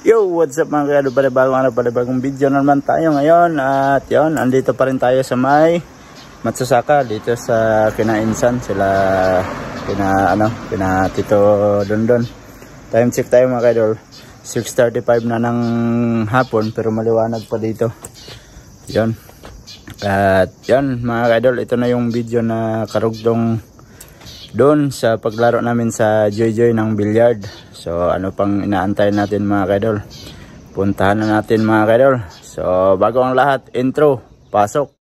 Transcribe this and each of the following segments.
Yo, what's up mga kaidol, panibagong video naman tayo ngayon. At yun, andito pa rin tayo sa may Matsusaka, dito sa kinainsan sila, kina Tito Dondon. Time check tayo mga kaidol, 6:35 na ng hapon, pero maliwanag pa dito. Yun. At yun mga kaidol, ito na yung video na karugdong doon sa paglaro namin sa Joy Joy ng billiard. So ano pang inaantay natin mga kaidol, puntahan na natin mga kaidol. So bago ang lahat, intro, pasok.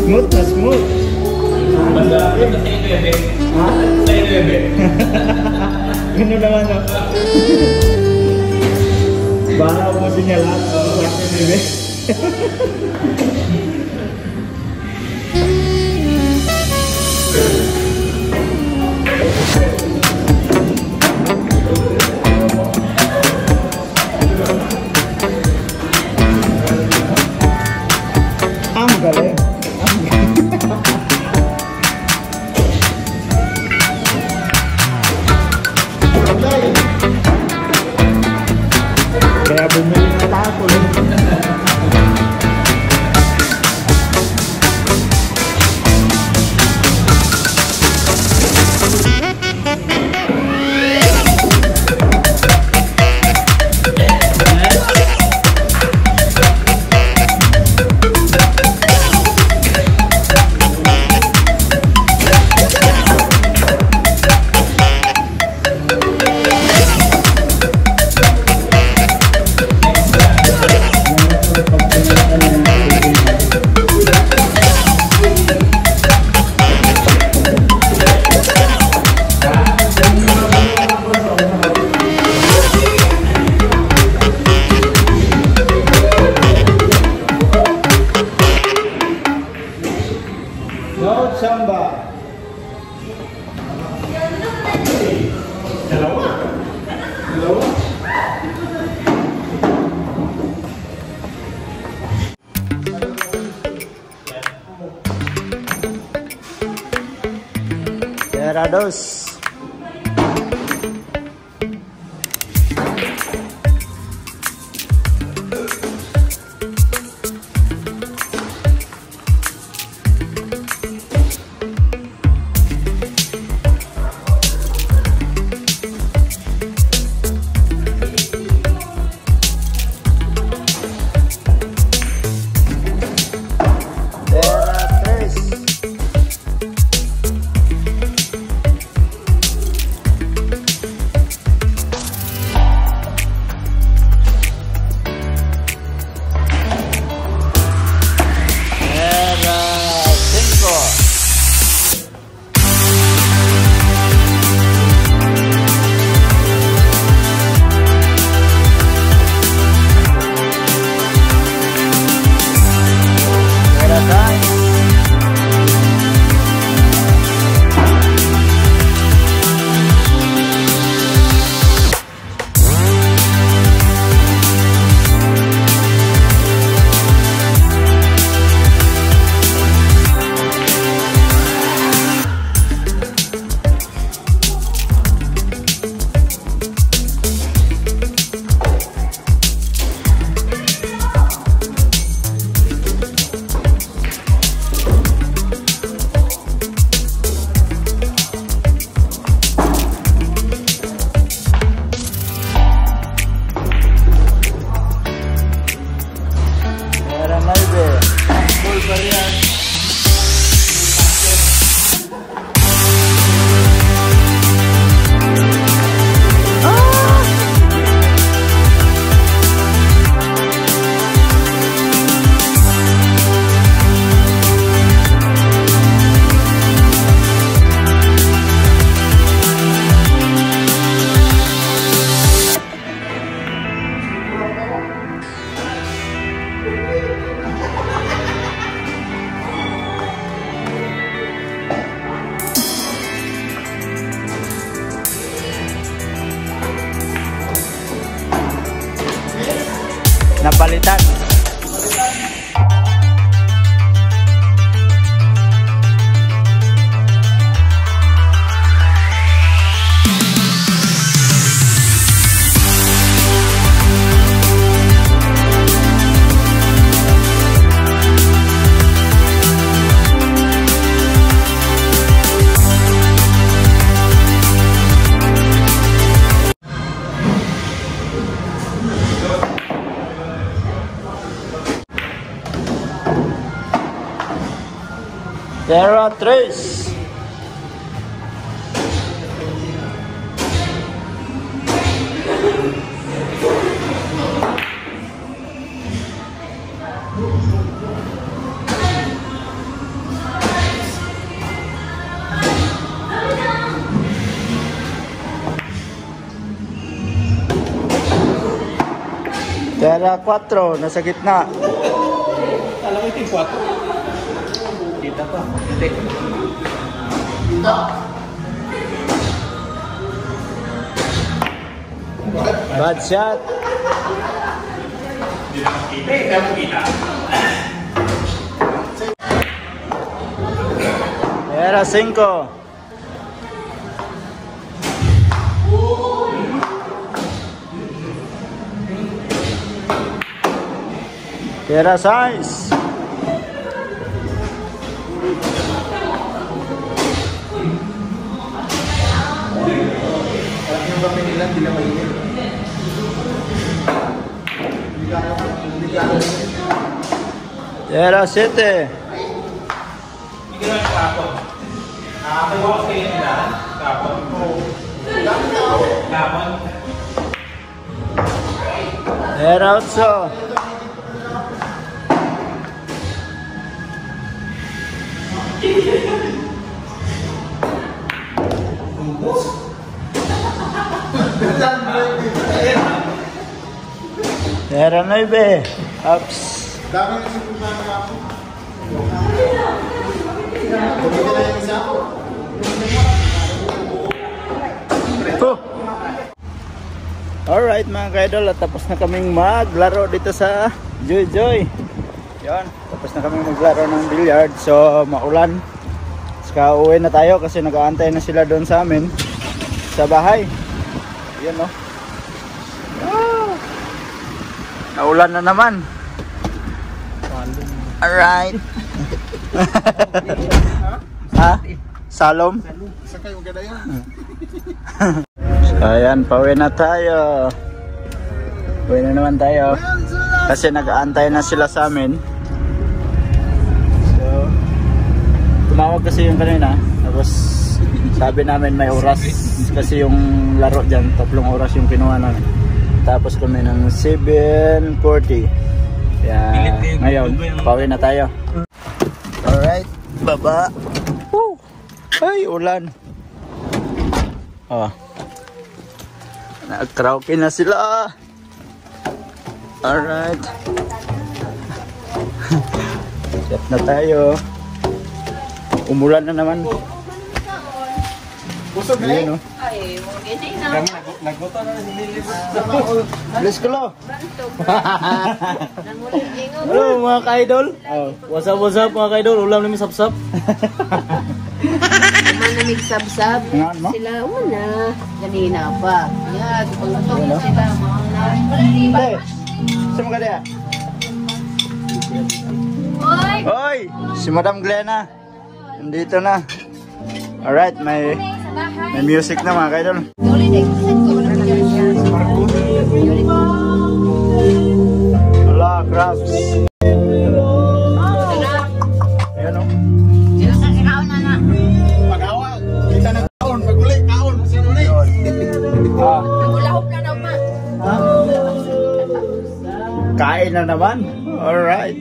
Smooth na smooth. Basta sa inyo bebe. Ha? Sa inyo bebe. Ganun naman o. Bahala mo siya lahat. Sa bebe. Ang galing. Kaya bumili na tayo. ba? Dalawa. Terados. Napalitan. Tera 3. Tera 4, nasa gitna. Alam ko ito yung 4. Kita pa. Hindi. Bad shot. Tera 5. Tera 6. Tera 7. Hindi naman kapon. Nakakawa ko sa inyo nila. Kapon. Kapon. Tera 8. Tera 9. Ups. Dami na si Pupana ako. Alright mga ka-idol, at tapos na kaming maglaro dito sa Joy Joy. Yan, tapos na kaming maglaro ng billiard. So maulan. Saka uwi na tayo kasi nag-aantay na sila doon sa amin sa bahay. Yan no. Naulan na naman. Alright. Ha? Salom? Sakay mo gada yan. Ayan, pauwi na tayo. Pauwi na naman tayo. Kasi nag-aantay na sila sa amin. So, tumawag kasi yung kanina. Tapos, sabi namin may oras. Kasi yung laro dyan, 3 oras yung kinuha namin. Tapos kami ng 7:40. Kaya, ngayon, pauwi na tayo. Alright, baba. Woo! Ay, ulan. Oh. Nag-karaoke na sila. Alright. Set na tayo. Umulan na naman. Busog na Ayan, oh. Ay, hindi na. Nagbuto na si Lilis. Bless ko lo. Nangulit ingo. Hello mga ka-idol. What's up mga ka-idol? Ulam namin sap-sap. Naman namig sab-sab. Nga, no? Sila una. Kanina pa. Yan, pagutong Ano? sila. Mga Hey, saan ka dia? Hoy! Hoy, si Madam Glenna. Nandito na. Alright, may music na mga ka-idol. Ulit eh. Wala, crabs. Ayan o. Sila sa kakaon na na. Pag-awa. Kita na kaon. Pag-uli, kaon. Sino na Nagulahop na daw ma. Kain na naman. Alright.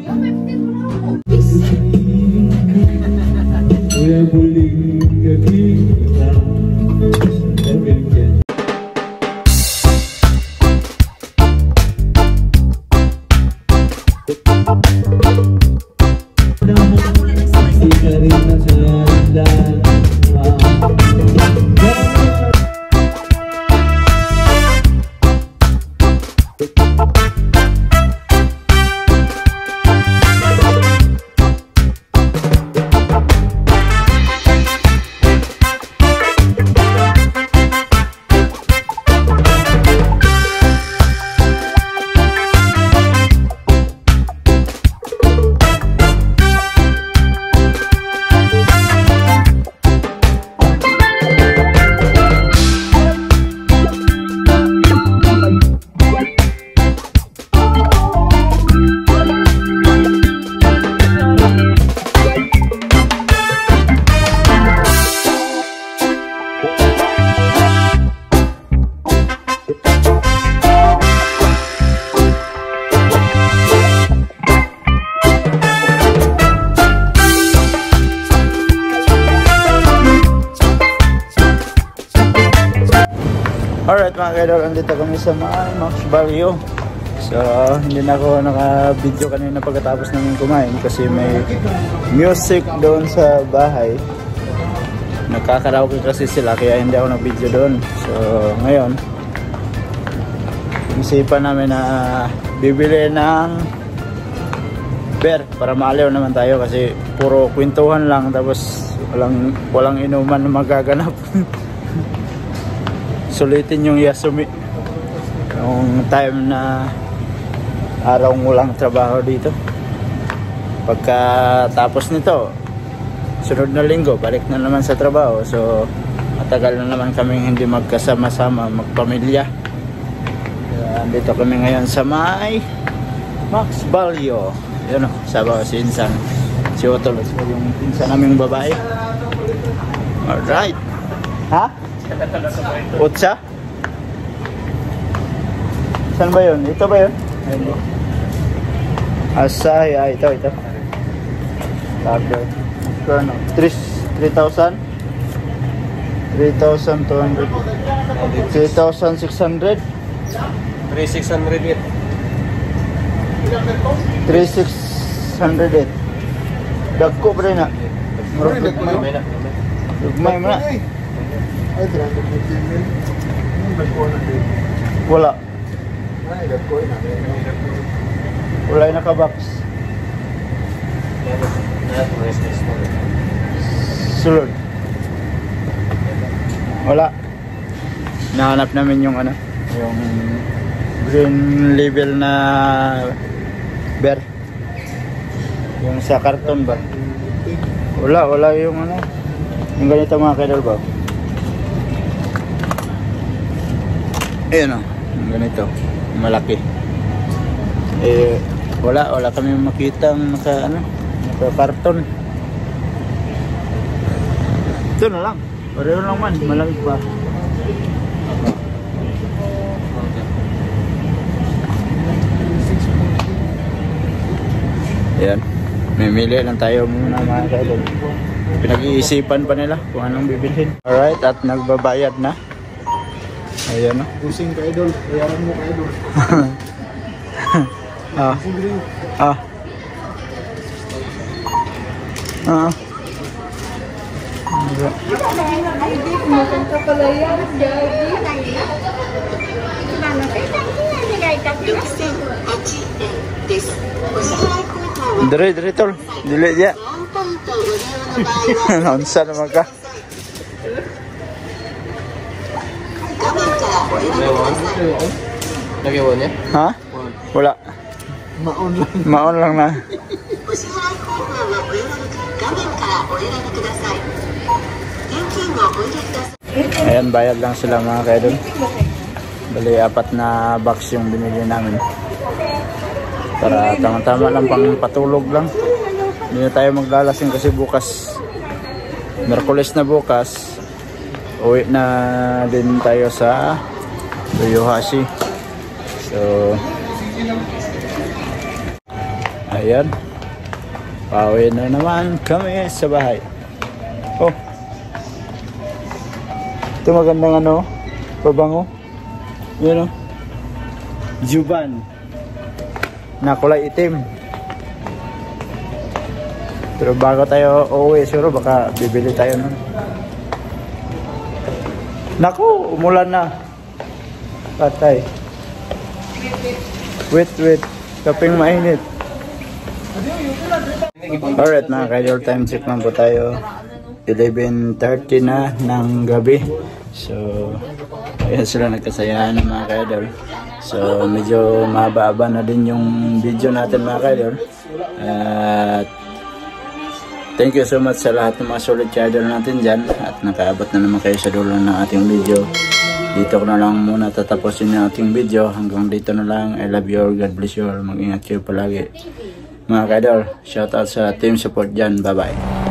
Alright mga ka-idol, andito kami sa Max Barrio. So, hindi na ako naka-video kanina pagkatapos namin kumain kasi may music doon sa bahay. Nagkakaraoke kasi sila kaya hindi ako nag-video doon. So, ngayon, isipan namin na bibili ng beer para maaliw naman tayo kasi puro kwentuhan lang tapos walang inuman na magaganap. Sulitin yung Yasumi yung time na araw walang trabaho dito. Pagkatapos nito sunod na linggo balik na naman sa trabaho, so matagal na naman kaming hindi magkasama-sama magpamilya. Dito kami ngayon sa may Max Barrio. Yun o, sabaw si Insan, si Otol, yung Insan naming babae. Alright. Ha? Utsa? Saan ba yun? Ito ba yun? Ayun ba? Asahi, ito. Lager. Kano? 3,000? 3,200. 3,600? 3,600 3,608. Dagko pa rin na. Ay, nagmay. Lugmay mo na. Ay, terang nagmay. Nagkuha na din. Wala. Ay, nagkuha na. Wala yung nakabox. Sulod. Wala. Nahanap namin yung ano, yung green label na bear. Yung sa karton ba? Wala yung ano. Yung ganito mga kaidol ba? Ayan o, yung ganito. Malaki. Eh, wala kami makitang naka karton. Ito na lang. Pareho lang man, malamig pa. Ayan. Mimili lang tayo muna mga kaidol. Pinag-iisipan pa nila kung anong bibilhin. Alright, at nagbabayad na. Ayan o. Pusing ka, idol. Bayaran mo ka, idol. Ah. Dire tol. Dili dia. Nonsa naman ka. Nag-iwan niya? Ha? Wala. Maon lang na. Ayan, bayad lang sila mga kaidol. Bali, 4 na box yung binili namin. Para tama-tama lang pang patulog lang. Hindi na tayo maglalasing kasi bukas, Merkulis na bukas, uwi na din tayo sa Toyohashi. So, ayan. Pauwi na naman kami sa bahay. Oh. Ito magandang ano, pabango. Yan o. Juban. Na kulay itim. Pero bago tayo uuwi, siguro baka bibili tayo nun. Naku, umulan na. Patay. Wait. Kaping mainit. Alright mga kaidol, time check lang po tayo. 11:30 na ng gabi. So, ayan sila nagkasayahan mga kaidol. So, medyo mahaba-haba na din yung video natin mga kaidol. At thank you so much sa lahat ng mga solid kaidol natin dyan. At nakaabot na naman kayo sa dulo ng ating video. Dito ko na lang muna tatapusin yung ating video. Hanggang dito na lang. I love you all. God bless you all. Mag-ingat kayo palagi. Mga kaidol, shoutout sa team support dyan. Bye bye.